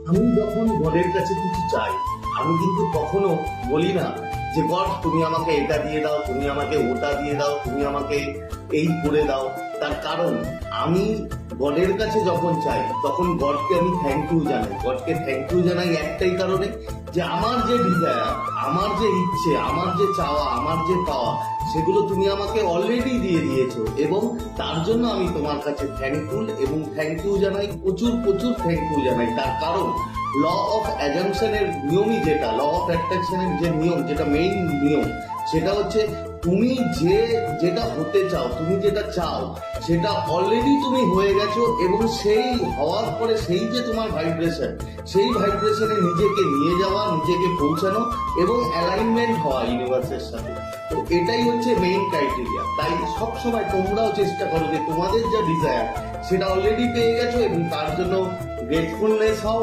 আমি যখন গডের কাছে কিছু চাই, আমি কিন্তু কখনো বলি না যে গড তুমি আমাকে এটা দিয়ে দাও, তুমি আমাকে ওটা দিয়ে দাও, তুমি আমাকে এই করে দাও। তার কারণ আমি গডের কাছে যখন চাই তখন গডকে আমি থ্যাংক ইউ জানাই। গডকে থ্যাংক ইউ জানাই একটাই কারণে, যে আমার যে ডিজায়ার, আমার যে ইচ্ছে, আমার যে চাওয়া, আমার যে পাওয়া, সেগুলো তুমি আমাকে অলরেডি দিয়ে দিয়েছো, এবং তার জন্য আমি তোমার কাছে থ্যাঙ্কফুল এবং থ্যাংক ইউ জানাই, প্রচুর প্রচুর থ্যাংক ইউ জানাই। তার কারণ ল অফ অ্যাজাম্পশনের নিয়মই যেটা, ল অফ অ্যাট্রাকশনের যে নিয়ম, যেটা মেইন নিয়ম, সেটা হচ্ছে তুমি যেটা হতে চাও, তুমি যেটা চাও, সেটা অলরেডি তুমি হয়ে গেছো, এবং সেই হওয়ার পরে সেই যে তোমার ভাইব্রেশন, সেই ভাইব্রেশনে নিজেকে নিয়ে যাওয়া, নিজেকে পৌঁছানো এবং অ্যালাইনমেন্ট হওয়া ইউনিভার্সের সাথে। তো এটাই হচ্ছে মেইন ক্রাইটেরিয়া। তাই সবসময় তোমরাও চেষ্টা করো যে তোমাদের যা ডিজায়ার সেটা অলরেডি পেয়ে গেছো, এবং তার জন্য গ্রেটফুলনেস হও।